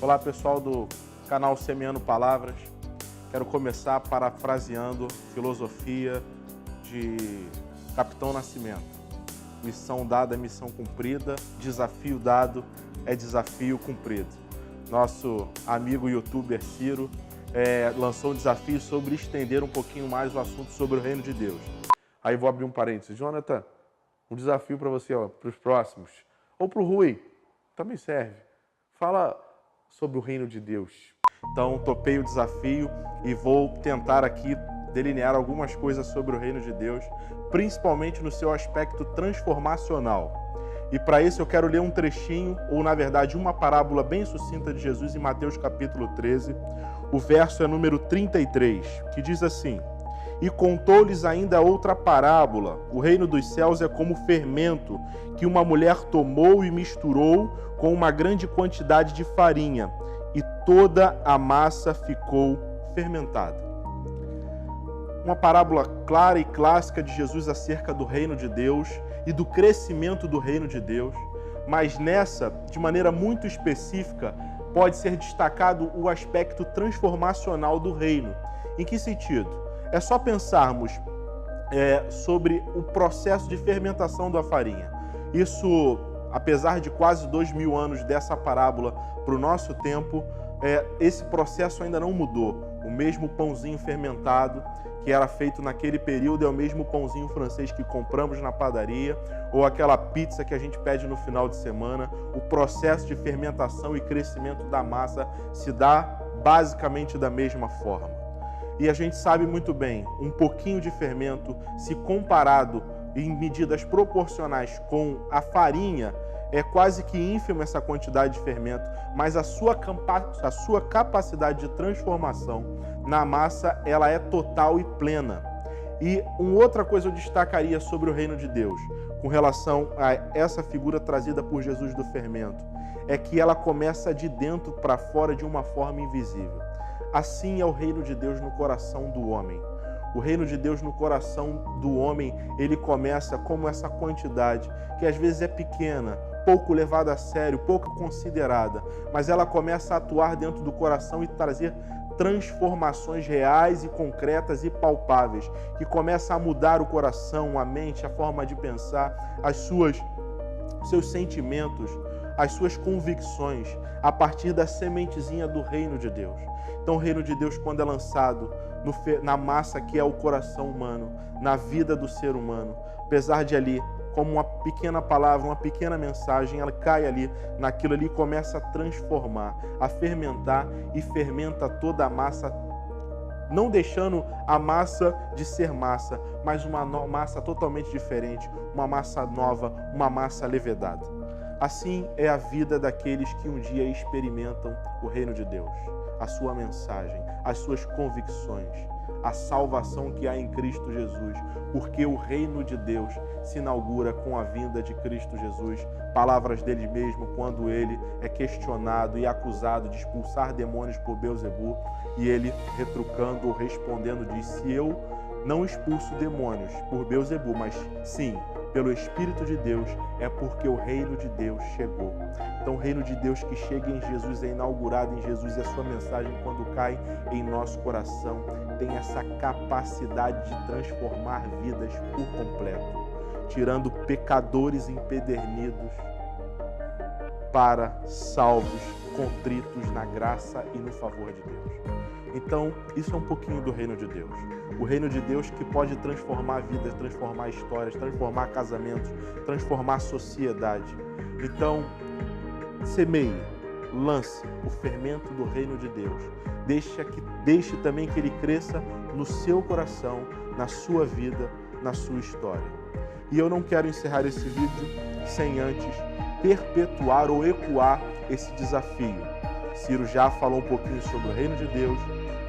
Olá pessoal do canal Semeando Palavras. Quero começar parafraseando filosofia de Capitão Nascimento. Missão dada é missão cumprida, desafio dado é desafio cumprido. Nosso amigo youtuber Ciro lançou um desafio sobre estender um pouquinho mais o assunto sobre o reino de Deus. Aí vou abrir um parênteses. Jonathan, um desafio para você, para os próximos. Ou para o Rui, também serve. Fala sobre o reino de Deus. Então, topei o desafio e vou tentar aqui delinear algumas coisas sobre o reino de Deus, principalmente no seu aspecto transformacional. E para isso eu quero ler um trechinho, ou na verdade uma parábola bem sucinta de Jesus em Mateus capítulo 13. O verso é número 33, que diz assim: E contou-lhes ainda outra parábola. O reino dos céus é como fermento que uma mulher tomou e misturou com uma grande quantidade de farinha, e toda a massa ficou fermentada. Uma parábola clara e clássica de Jesus acerca do reino de Deus e do crescimento do reino de Deus, mas nessa, de maneira muito específica, pode ser destacado o aspecto transformacional do reino. Em que sentido? É só pensarmos sobre o processo de fermentação da farinha. Isso, apesar de quase 2000 anos dessa parábola para o nosso tempo, esse processo ainda não mudou. O mesmo pãozinho fermentado que era feito naquele período é o mesmo pãozinho francês que compramos na padaria ou aquela pizza que a gente pede no final de semana. O processo de fermentação e crescimento da massa se dá basicamente da mesma forma. E a gente sabe muito bem, um pouquinho de fermento, se comparado em medidas proporcionais com a farinha, é quase que ínfima essa quantidade de fermento, mas a sua capacidade de transformação na massa, ela é total e plena. E uma outra coisa eu destacaria sobre o reino de Deus, com relação a essa figura trazida por Jesus do fermento, é que ela começa de dentro para fora de uma forma invisível. Assim é o reino de Deus no coração do homem. O reino de Deus no coração do homem, ele começa como essa quantidade, que às vezes é pequena, pouco levada a sério, pouco considerada, mas ela começa a atuar dentro do coração e trazer transformações reais e concretas e palpáveis, que começa a mudar o coração, a mente, a forma de pensar, seus sentimentos, as suas convicções, a partir da sementezinha do reino de Deus. Então o reino de Deus, quando é lançado na massa que é o coração humano, na vida do ser humano, apesar de ali, como uma pequena palavra, uma pequena mensagem, ela cai ali, naquilo ali, começa a transformar, a fermentar e fermenta toda a massa, não deixando a massa de ser massa, mas uma massa totalmente diferente, uma massa nova, uma massa levedada. Assim é a vida daqueles que um dia experimentam o reino de Deus, a sua mensagem, as suas convicções, a salvação que há em Cristo Jesus, porque o reino de Deus se inaugura com a vinda de Cristo Jesus. Palavras dele mesmo, quando ele é questionado e acusado de expulsar demônios por Beelzebul, e ele, retrucando ou respondendo, diz: se eu não expulso demônios por Beelzebul, mas sim pelo Espírito de Deus, é porque o reino de Deus chegou. Então o reino de Deus que chega em Jesus, é inaugurado em Jesus, e a sua mensagem, quando cai em nosso coração, tem essa capacidade de transformar vidas por completo, tirando pecadores empedernidos para salvos, contritos na graça e no favor de Deus. Então, isso é um pouquinho do reino de Deus. O reino de Deus que pode transformar vidas, transformar histórias, transformar casamentos, transformar sociedade. Então, semeie, lance o fermento do reino de Deus. Deixe também que ele cresça no seu coração, na sua vida, na sua história. E eu não quero encerrar esse vídeo sem antes perpetuar ou ecoar esse desafio. Ciro já falou um pouquinho sobre o reino de Deus,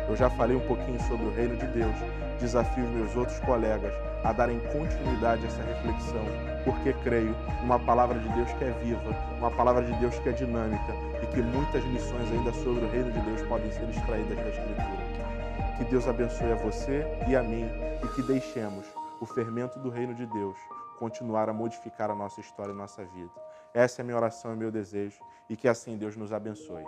eu já falei um pouquinho sobre o reino de Deus. Desafio os meus outros colegas a darem continuidade a essa reflexão, porque creio numa palavra de Deus que é viva, uma palavra de Deus que é dinâmica e que muitas lições ainda sobre o reino de Deus podem ser extraídas da Escritura. Que Deus abençoe a você e a mim e que deixemos o fermento do reino de Deus continuar a modificar a nossa história e a nossa vida. Essa é a minha oração e meu desejo, e que assim Deus nos abençoe.